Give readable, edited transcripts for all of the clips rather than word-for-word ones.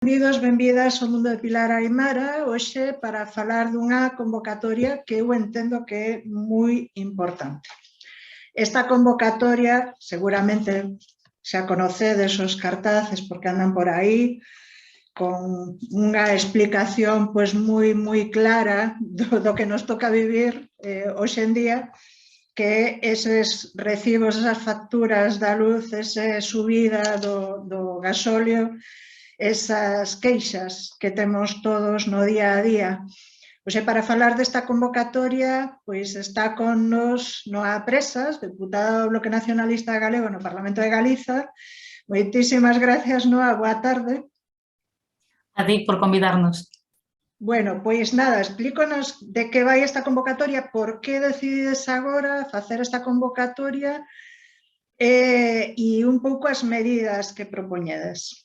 Benvidos, benvidas ao mundo de Pilar Aimara, hoxe para falar dunha convocatoria que eu entendo que é moi importante. Esta convocatoria, seguramente xa conocedes os cartaces porque andan por aí, con unha explicación pois moi clara do que nos toca vivir hoxe en día, que eses recibos, esas facturas da luz, esa subida do gasóleo, esas queixas que temos todos no día a día. Pois para falar desta convocatoria, pois está con nos Noa Presas, deputada do Bloque Nacionalista Galego no Parlamento de Galiza. Moitísimas gracias, Noa, boa tarde. A ti por convidarnos. Bueno, pois nada, explíconos de que vai esta convocatoria, por que decidides agora facer esta convocatoria e un pouco as medidas que propoñedes.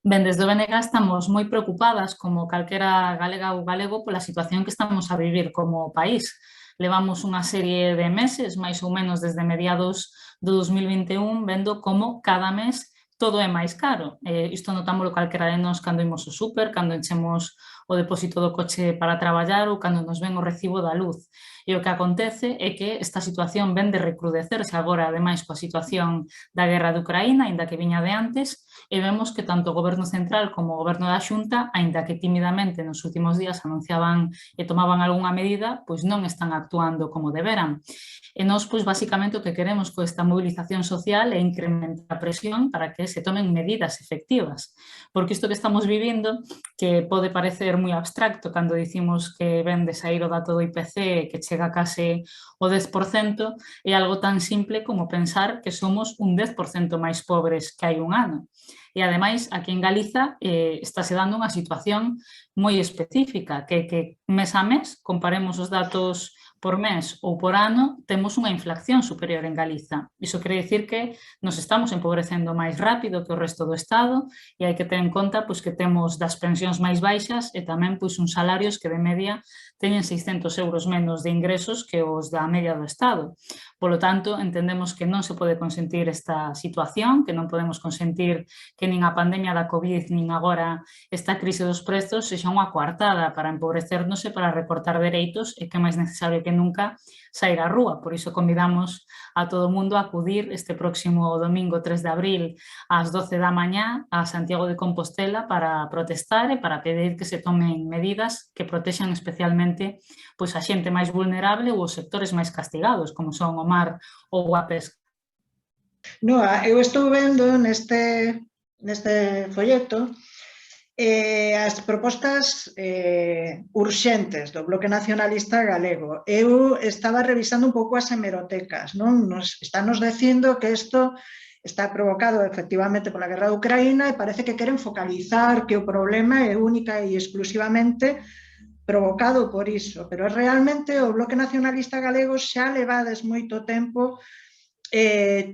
Ben, desde o BNG estamos moi preocupadas, como calquera galega ou galego, pola situación que estamos a vivir como país. Levamos unha serie de meses, máis ou menos desde mediados do 2021, vendo como cada mes todo é máis caro. Isto notámoslo calquera de nós cando imos ao súper, cando enchemos o depósito do coche para traballar ou cando nos ven o recibo da luz. E o que acontece é que esta situación ven de recrudecerse agora, ademais, coa situación da guerra de Ucraína, aínda que viña de antes, e vemos que tanto o Goberno Central como o Goberno da Xunta, aínda que timidamente nos últimos días anunciaban e tomaban algunha medida, pois non están actuando como deberan. E nós, pois, basicamente, o que queremos con esta movilización social é incrementar a presión para que se tomen medidas efectivas. Porque isto que estamos vivindo, que pode parecer moi abstracto cando dicimos que ven de sair o dato do IPC que chega case o 10%, é algo tan simple como pensar que somos un 10% máis pobres que hai un ano. E, ademais, aquí en Galiza estáse dando unha situación moi específica, que mes a mes, comparemos os datos por mes ou por ano, temos unha inflación superior en Galiza. Iso quere dicir que nos estamos empobrecendo máis rápido que o resto do Estado e hai que ter en conta pois, que temos das pensións máis baixas e tamén pois, uns salarios que de media teñen 600 euros menos de ingresos que os da media do Estado. Polo tanto, entendemos que non se pode consentir esta situación, que non podemos consentir que nin a pandemia da COVID nin agora esta crise dos prezos sexa unha coartada para empobrecernos e para recortar dereitos e que é máis necesario que nunca sair á rúa. Por iso convidamos a todo o mundo a acudir este próximo domingo 3 de abril ás 12 da mañá a Santiago de Compostela para protestar e para pedir que se tomen medidas que protexan especialmente pois, a xente máis vulnerable ou os sectores máis castigados, como son o mar ou a pesca. Noa, eu estou vendo neste folleto as propostas urxentes do Bloque Nacionalista Galego. Eu estaba revisando un pouco as hemerotecas, non? Están nos dicindo que isto está provocado efectivamente pola guerra de Ucraína e parece que queren focalizar que o problema é única e exclusivamente provocado por iso, pero realmente o Bloque Nacionalista Galego xa levades moito tempo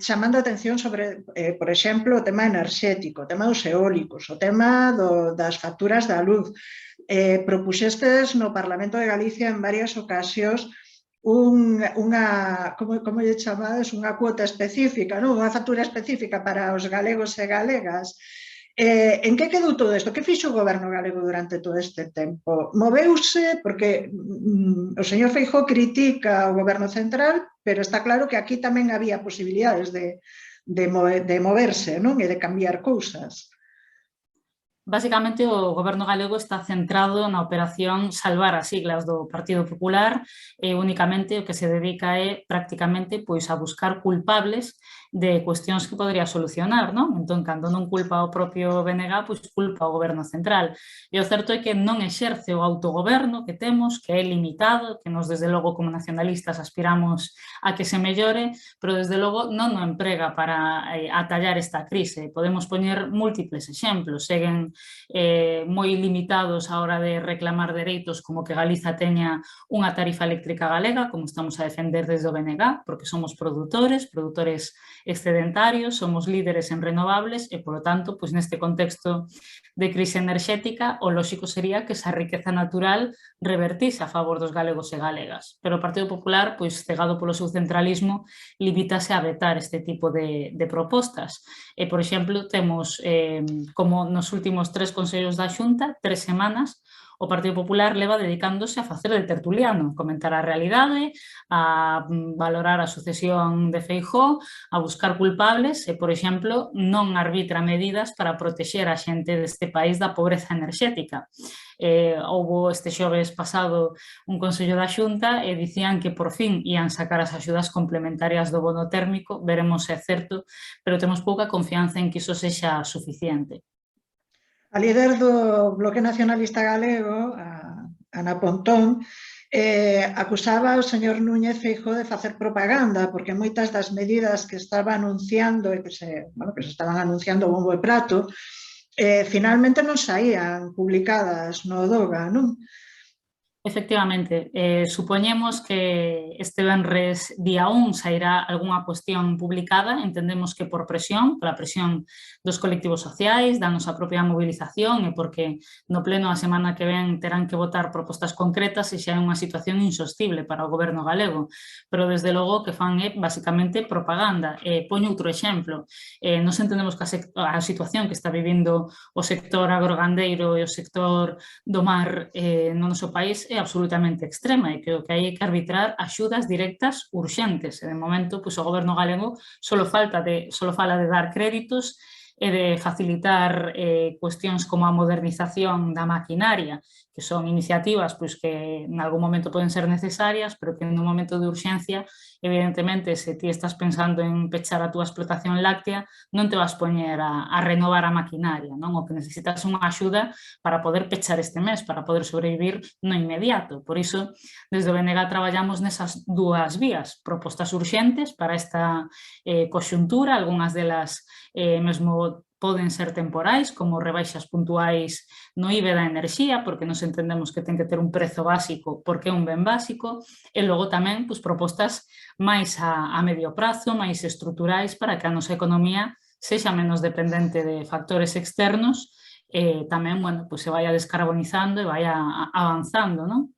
chamando a atención sobre, por exemplo, o tema enerxético, o tema dos eólicos, o tema das facturas da luz. Propuxestes no Parlamento de Galicia en varias ocasións unha, como lle chamades, unha cuota específica, unha factura específica para os galegos e galegas. En que quedou todo isto? Que fixo o goberno galego durante todo este tempo? Moveuse, porque o señor Feijóo critica o goberno central, pero está claro que aquí tamén había posibilidades de moverse, non? E de cambiar cousas. Basicamente, o goberno galego está centrado na operación salvar as siglas do Partido Popular e únicamente o que se dedica é prácticamente pois, a buscar culpables de cuestións que podría solucionar, non? Entón, cando non culpa o propio BNG, pois culpa o goberno central. E o certo é que non exerce o autogoberno que temos, que é limitado, que nos desde logo como nacionalistas aspiramos a que se mellore, pero desde logo non o emprega para atallar esta crise. Podemos poñer múltiples exemplos. Seguen moi limitados a hora de reclamar dereitos, como que Galiza teña unha tarifa eléctrica galega, como estamos a defender desde o BNG, porque somos produtores excedentarios, somos líderes en renovables e, polo tanto, pois neste contexto de crise enerxética, o lóxico sería que esa riqueza natural revertise a favor dos galegos e galegas. Pero o Partido Popular, pois cegado polo seu centralismo, limítase a vetar este tipo de propostas. E, por exemplo, temos, como nos últimos 3 consellos da Xunta, 3 semanas, o Partido Popular leva dedicándose a facer de tertuliano, comentar a realidade, a valorar a sucesión de Feijóo, a buscar culpables e, por exemplo, non arbitra medidas para protexer a xente deste país da pobreza enerxética. Houbo este xoves pasado un consello da Xunta e dicían que por fin ian sacar as axudas complementarias do bono térmico, veremos se é certo, pero temos pouca confianza en que iso sexa suficiente. A líder do Bloque Nacionalista Galego, Ana Pontón, acusaba ao señor Núñez Feijóo de facer propaganda, porque moitas das medidas que estaba anunciando e que se estaban anunciando bombo e prato, finalmente non saían publicadas no DOGA, non? Efectivamente, supoñemos que este venres día 1 sairá algunha cuestión publicada, entendemos que por presión, pola presión dos colectivos sociais, da nosa propia movilización e porque no pleno a semana que ven terán que votar propostas concretas e xa é unha situación insostible para o goberno galego, pero desde logo que fan é basicamente propaganda. Poño outro exemplo, nos entendemos que a situación que está vivindo o sector agrogandeiro e o sector do mar no noso país é absolutamente extrema e que o que hai que arbitrar axudas directas urxentes e de momento pois, o goberno galego só fala de dar créditos e de facilitar cuestións como a modernización da maquinaria, que son iniciativas pois, que en algún momento poden ser necesarias, pero que en un momento de urxencia, evidentemente, se ti estás pensando en pechar a túa explotación láctea, non te vas poñer a renovar a maquinaria, non? O que necesitas unha axuda para poder pechar este mes, para poder sobrevivir no inmediato. Por iso, desde o BNG traballamos nesas dúas vías, propostas urxentes para esta coxuntura, algunhas delas mesmo poden ser temporais, como rebaixas puntuais no IBE da enerxía, porque nos entendemos que ten que ter un prezo básico porque é un ben básico, e logo tamén pois, propostas máis a medio prazo, máis estruturais para que a nosa economía sexa menos dependente de factores externos e tamén, bueno, pois se vaya descarbonizando e vaya avanzando, non?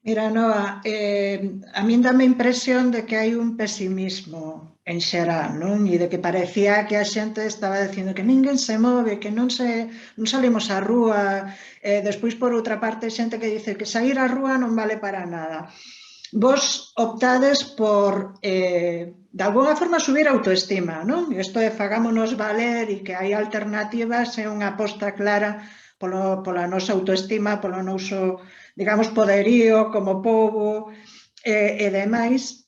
Mira, Noa, a min dame a impresión de que hai un pesimismo en xeral, non? E de que parecía que a xente estaba dicindo que ninguén se move, que non salimos á rúa, despois por outra parte xente que dice que sair á rúa non vale para nada. Vos optades por, de alguna forma, subir a autoestima, non? Isto de fagámonos valer e que hai alternativas é unha aposta clara pola nosa autoestima, polo noso, digamos, poderío como pobo e demais.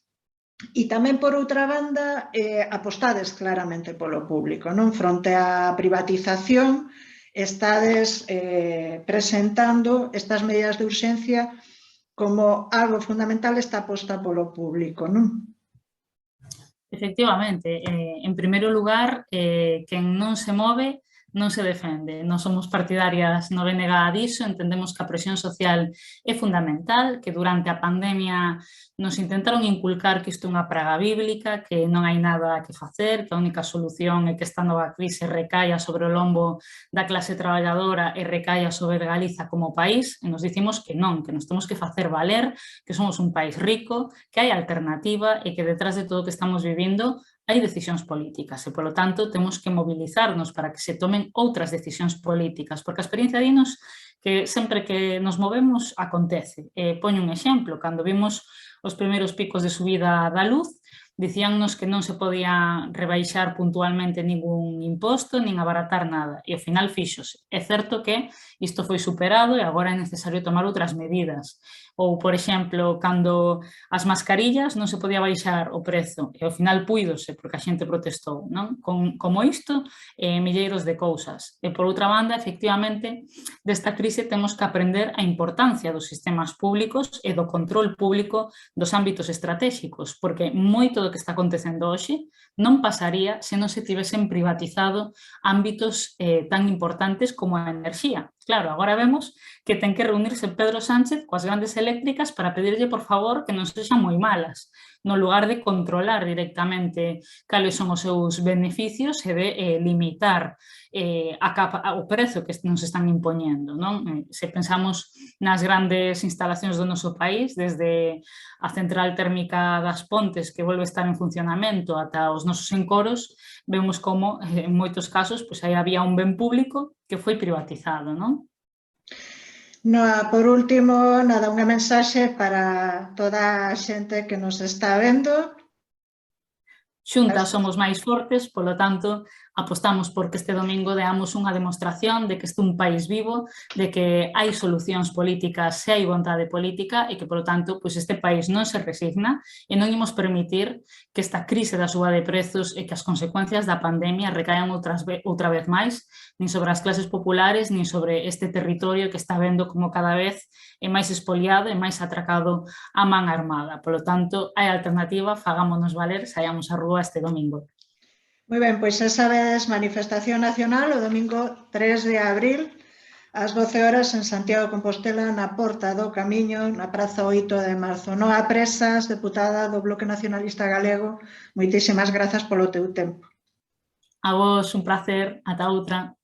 E tamén, por outra banda, apostades claramente polo público, non? Fronte á privatización, estades presentando estas medidas de urxencia como algo fundamental esta aposta polo público, non? Efectivamente, en primeiro lugar, quen non se move non se defende. Non somos partidarias no BNG diso, entendemos que a presión social é fundamental, que durante a pandemia nos intentaron inculcar que isto é unha praga bíblica, que non hai nada que facer, que a única solución é que esta nova crise recaia sobre o lombo da clase traballadora e recaia sobre Galiza como país, e nos dicimos que non, que nos temos que facer valer, que somos un país rico, que hai alternativa e que detrás de todo o que estamos vivindo hai decisións políticas e, polo tanto, temos que mobilizarnos para que se tomen outras decisións políticas, porque a experiencia dinos que sempre que nos movemos acontece. Poño un exemplo, cando vimos os primeiros picos de subida da luz, dicíannos que non se podía rebaixar puntualmente ningún imposto, nin abaratar nada, e ao final fíxose. É certo que isto foi superado e agora é necesario tomar outras medidas. Ou, por exemplo, cando as mascarillas non se podía baixar o prezo e ao final puídose porque a xente protestou, non? Como isto, milleiros de cousas. E por outra banda, efectivamente, desta crise temos que aprender a importancia dos sistemas públicos e do control público dos ámbitos estratégicos, porque moito do que está acontecendo hoxe non pasaría se non se tivesen privatizado ámbitos tan importantes como a enerxía. Claro, agora vemos que ten que reunirse Pedro Sánchez coas grandes eléctricas para pedirlle, por favor, que non sexan moi malas, no lugar de controlar directamente cales son os seus beneficios e de limitar o prezo que nos están impoñendo, non? Se pensamos nas grandes instalacións do noso país, desde a central térmica das Pontes, que volve a estar en funcionamento, ata os nosos encoros, vemos como, en moitos casos, pois aí había un ben público que foi privatizado, non? Por último, nada, unha mensaxe para toda a xente que nos está vendo. Xuntas somos máis fortes, polo tanto, apostamos por que este domingo deamos unha demostración de que este é un país vivo, de que hai solucións políticas se hai vontade política e que, polo tanto, pois este país non se resigna e non imos permitir que esta crise da suba de prezos e que as consecuencias da pandemia recaian outra vez máis, nin sobre as clases populares, nin sobre este territorio que está vendo como cada vez é máis expoliado e máis atracado a man armada. Polo tanto, hai alternativa, fagámonos valer, saíamos á rúa este domingo. Moi ben, pois xa sabedes, manifestación nacional o domingo 3 de abril ás 12 horas en Santiago de Compostela, na Porta do Camiño, na Praza 8 de Marzo. Noa Presas, deputada do Bloque Nacionalista Galego, moitísimas grazas polo teu tempo. A vos, un placer, ata outra.